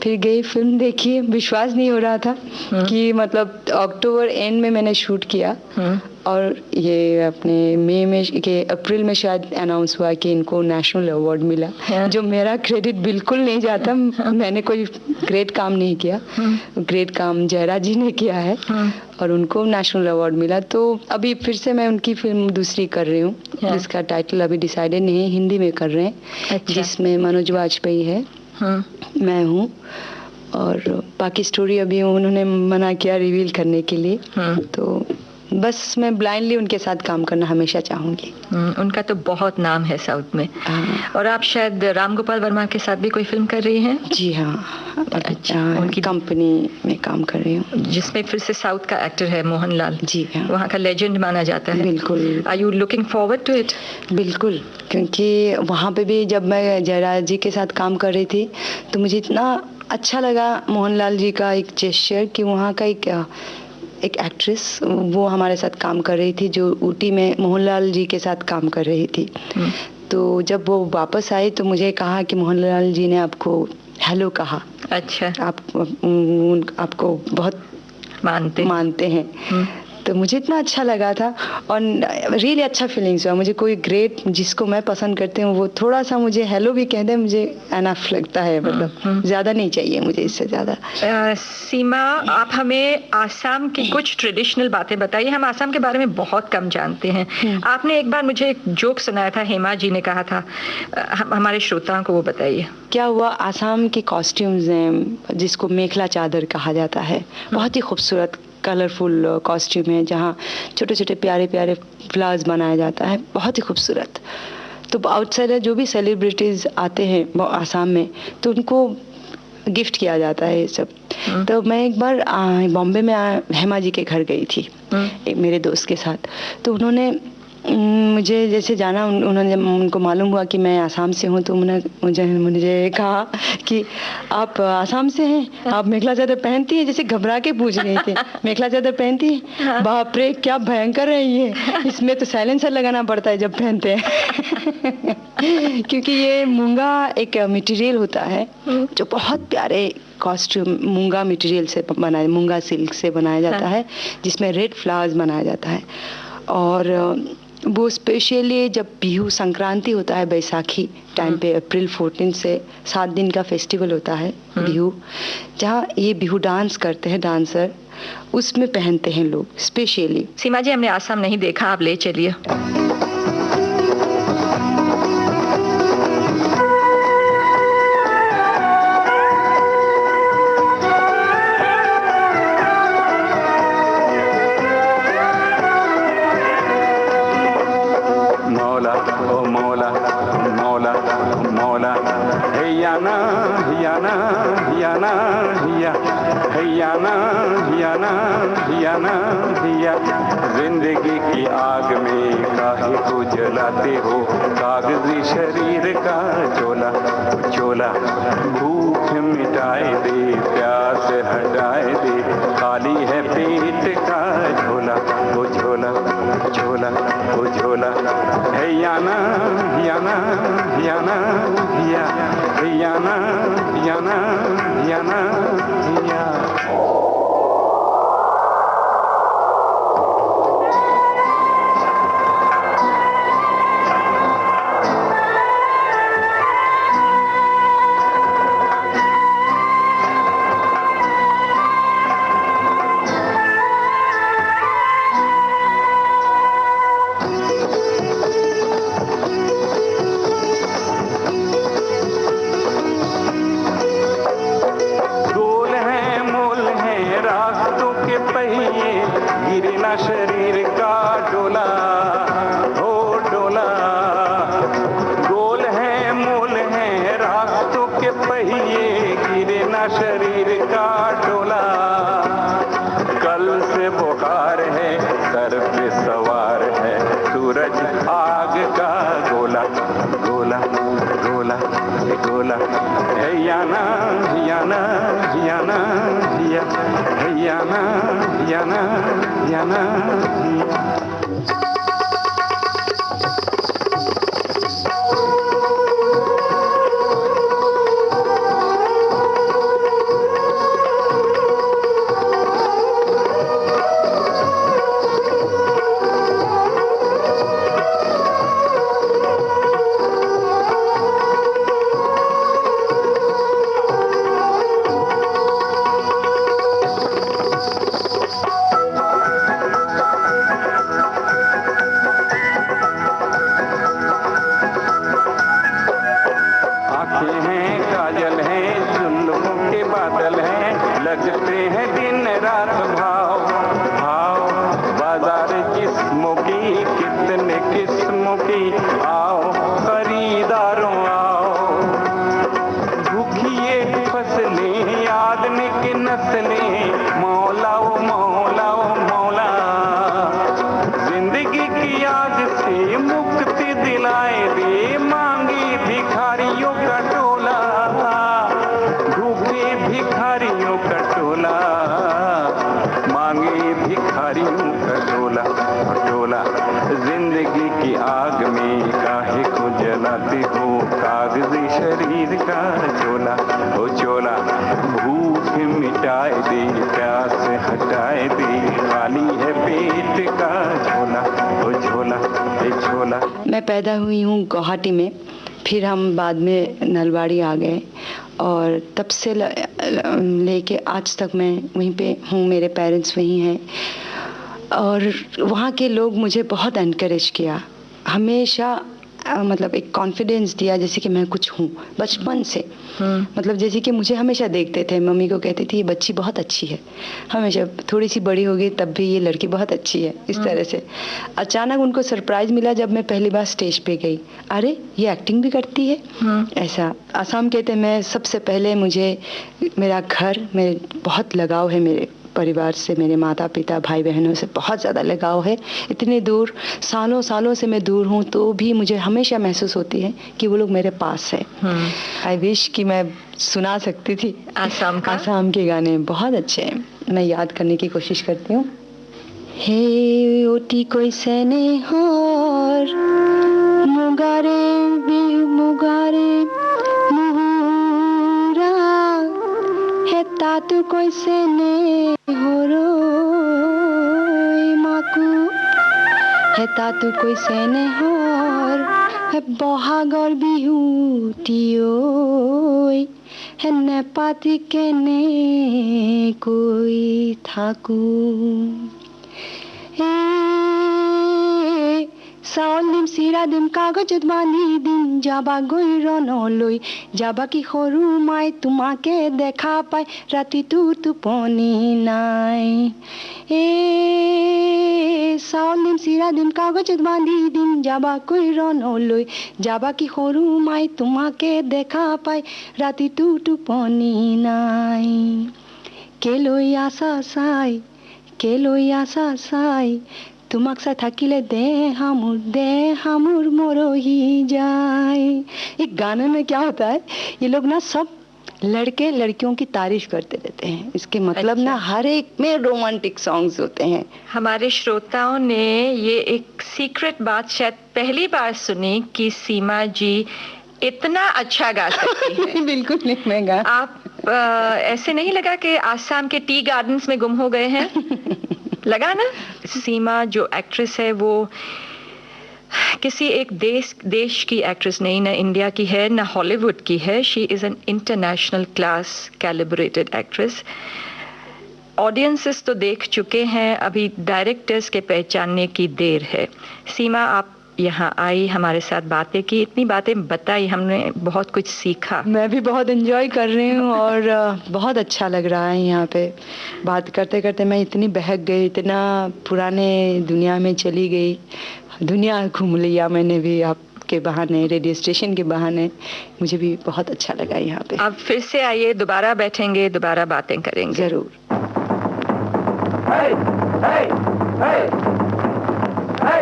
फिर गई, फिल्म देखी, विश्वास नहीं हो रहा था कि मतलब अक्टूबर एंड में मैंने शूट किया और ये अपने मई में के अप्रैल में शायद अनाउंस हुआ कि इनको नेशनल अवार्ड मिला, जो मेरा क्रेडिट बिल्कुल नहीं जाता। मैंने कोई ग्रेट काम नहीं किया, ग्रेट काम जयराज जी ने किया है और उनको नेशनल अवार्ड मिला। तो अभी फिर से मैं उनकी फिल्म दूसरी कर रही हूँ, जिसका टाइटल अभी डिसाइडेड नहीं है, हिंदी में कर रहे हैं। जिसमें मनोज वाजपेयी है, मैं हूँ, और बाकी स्टोरी अभी उन्होंने मना किया रिवील करने के लिए। तो बस मैं ब्लाइंडली उनके साथ काम करना हमेशा चाहूँगी। उनका तो बहुत नाम है साउथ में। और आप शायद राम गोपाल वर्मा के साथ भी कोई फिल्म कर रही हैं? जी हाँ, अच्छा, उनकी कंपनी में काम कर रही हूँ, जिसमें फिर से साउथ का एक्टर है मोहनलाल। जी हाँ, वहाँ का लेजेंड माना जाता है। बिल्कुल। Are you looking forward to it? बिल्कुल, क्योंकि वहाँ पे भी जब मैं जयराज जी के साथ काम कर रही थी तो मुझे इतना अच्छा लगा मोहनलाल जी का एक जेस्चर कि वहाँ का एक एक्ट्रेस वो हमारे साथ काम कर रही थी जो ऊटी में मोहनलाल जी के साथ काम कर रही थी। तो जब वो वापस आई तो मुझे कहा कि मोहनलाल जी ने आपको हेलो कहा। अच्छा। आपको बहुत मानते हैं। तो मुझे इतना अच्छा लगा था और रियली अच्छा फीलिंग्स हुआ। मुझे कोई ग्रेट जिसको मैं पसंद करती हूँ वो थोड़ा सा मुझे हेलो भी कह दे, मुझे एनफ लगता है, मतलब ज़्यादा नहीं चाहिए मुझे इससे ज़्यादा। सीमा, आप हमें आसाम की कुछ ट्रेडिशनल बातें बताइए। हम आसाम के बारे में बहुत कम जानते हैं। आपने एक बार मुझे एक जोक सुनाया था, हेमा जी ने कहा था, हमारे श्रोताओं को वो बताइए। क्या हुआ, आसाम की कॉस्ट्यूम्स हैं जिसको मेखला चादर कहा जाता है, बहुत ही खूबसूरत कलरफुल कॉस्ट्यूम है जहाँ छोटे छोटे प्यारे प्यारे फ्लावर्स बनाया जाता है, बहुत ही खूबसूरत। तो आउटसाइडर जो भी सेलिब्रिटीज़ आते हैं आसाम में तो उनको गिफ्ट किया जाता है ये सब। तो मैं एक बार बॉम्बे में हेमा जी के घर गई थी मेरे दोस्त के साथ। तो उन्होंने मुझे जैसे जाना, उन्होंने उनको मालूम हुआ कि मैं आसाम से हूँ तो मुझे कहा कि आप आसाम से हैं, आप मेखला चादर पहनती हैं? जैसे घबरा के पूछ रहे थे, मेखला चादर पहनती हैं? बाप रे क्या भयंकर है ये, इसमें तो साइलेंसर लगाना पड़ता है जब पहनते हैं क्योंकि ये मूंगा एक मटेरियल होता है जो बहुत प्यारे कॉस्ट्यूम मूंगा मटेरियल से बनाया, मूंगा सिल्क से बनाया जाता है जिसमें रेड फ्लावर्स बनाया जाता है। और वो स्पेशली जब बिहू संक्रांति होता है बैसाखी टाइम पे, अप्रैल 14 से 7 दिन का फेस्टिवल होता है बिहू, जहाँ ये बिहू डांस करते हैं डांसर, उसमें पहनते हैं लोग स्पेशली। सीमा जी, हमने आसाम नहीं देखा, आप ले चलिए। जिंदगी की आग में काहे को जलाते हो, कागजी शरीर का चोला चोला, भूख मिटाए दे, प्यास हटाए दे, खाली है पेट का झोला, ओ झोला झोला ओ झोला। है याना याना याना या, याना याना याना या। शरीर का डोला हो डोला, गोल है मोल है रास्तों के पहिए, गिरे ना शरीर का डोला। कल से बुखार है, सर पे सवार है सूरज आग का गोला गोला गोला गोला। है याना याना याना या, याना याना याना। टोला टोला जिंदगी की आग में काहे को जलाते हो कागजी शरीर का चोला ओ चोला भूख मिटाए दे प्यास हटाए दे खाली है पेट का झोला ओ झोला ए झोला। मैं पैदा हुई हूँ गुवाहाटी में, फिर हम बाद में नलवाड़ी आ गए और तब से लेके आज तक मैं वहीं पे हूँ, मेरे पेरेंट्स वहीं हैं और वहाँ के लोग मुझे बहुत एनकरेज किया, हमेशा मतलब एक कॉन्फिडेंस दिया जैसे कि मैं कुछ हूँ बचपन से। मतलब जैसे कि मुझे हमेशा देखते थे, मम्मी को कहती थी ये बच्ची बहुत अच्छी है, हमेशा थोड़ी सी बड़ी हो गई तब भी ये लड़की बहुत अच्छी है, इस तरह से। अचानक उनको सरप्राइज मिला जब मैं पहली बार स्टेज पे गई, अरे ये एक्टिंग भी करती है। ऐसा आसाम कहते मैं सबसे पहले मुझे मेरा घर में बहुत लगाव है, मेरे परिवार से, मेरे माता पिता भाई बहनों से बहुत ज़्यादा लगाव है। इतने दूर सालों सालों से मैं दूर हूँ तो भी मुझे हमेशा महसूस होती है कि वो लोग मेरे पास है। आई विश कि मैं सुना सकती थी आसाम के गाने, बहुत अच्छे हैं, मैं याद करने की कोशिश करती हूँ। हे ओटी कोई सने होर मुगारे भी मुगारे मुहुरा हे तातु कोई सने होरो माकू हे तातु कोई सने होर हे बहागर बिहुटियोई हे नेपाती केने कोई थाकू চাউল দিম চিৰা দিম কাগজত বান্ধি দিম যাবা গৈ ৰণলৈ যাবা কি সৰু মাই তোমাকে দেখা পাই ৰাতিটো টোপনি নাই চাউল দিম চিৰা দিম কাগজত বান্ধি দিম যাবা গৈ ৰণলৈ যাবা কি সৰু মাই তোমাকে দেখা পাই ৰাতিটো টোপনি নাই কেলৈ আছা চাই तुमक सा थकिले दे हमूर मोरोही जाए। एक गाने में क्या होता है, ये लोग ना सब लड़के लड़कियों की तारीफ करते रहते हैं, इसके मतलब ना हर एक में रोमांटिक सॉन्ग्स होते हैं। हमारे श्रोताओं ने ये एक सीक्रेट बात शायद पहली बार सुनी कि सीमा जी इतना अच्छा गा सकती है। बिल्कुल नहीं, मैं गा। आप ऐसे नहीं लगा कि आसाम के टी गार्डन्स में गुम हो गए हैं? लगा ना? सीमा जो एक्ट्रेस है वो किसी एक देश की एक्ट्रेस नहीं, ना इंडिया की है ना हॉलीवुड की है। She is an international class calibrated actress. Audiences तो देख चुके हैं, अभी डायरेक्टर्स के पहचानने की देर है। सीमा आप यहाँ आई, हमारे साथ बातें की, इतनी बातें बताई, हमने बहुत कुछ सीखा। मैं भी बहुत एंजॉय कर रही हूँ और बहुत अच्छा लग रहा है यहाँ पे बात करते करते। मैं इतनी बहक गई, इतना पुराने दुनिया में चली गई, दुनिया घूम लिया मैंने भी आपके बहाने, रेडियो स्टेशन के बहाने। मुझे भी बहुत अच्छा लगा यहाँ पे। अब फिर से आइए, दोबारा बैठेंगे, दोबारा बातें करेंगे। जरूर।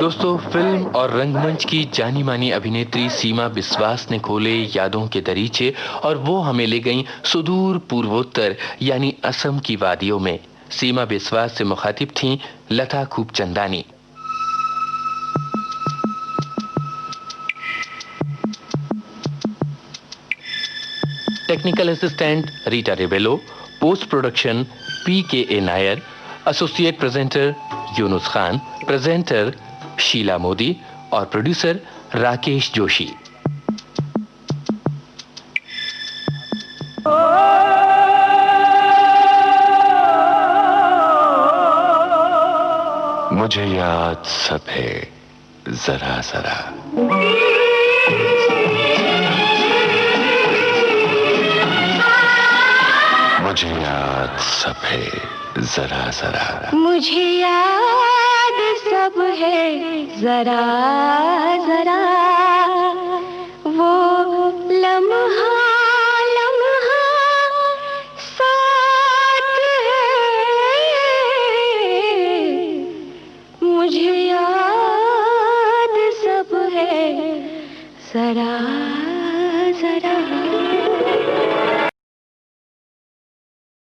दोस्तों, फिल्म और रंगमंच की जानी मानी अभिनेत्री सीमा बिस्वास ने खोले यादों के दरीचे और वो हमें ले गईं सुदूर पूर्वोत्तर यानी असम की वादियों में। सीमा बिस्वास से मुखातिब थीं Lata Khubchandani. Technical assistant Rita Rebello, post production PKA Nair, associate presenter Yunus Khan, presenter Sheela Modi और प्रोड्यूसर राकेश जोशी। मुझे याद सब है जरा जरा, मुझे याद सब है जरा जरा, मुझे याद सब है जरा जरा, वो लम्हा लम्हा साथ है, मुझे याद सब है जरा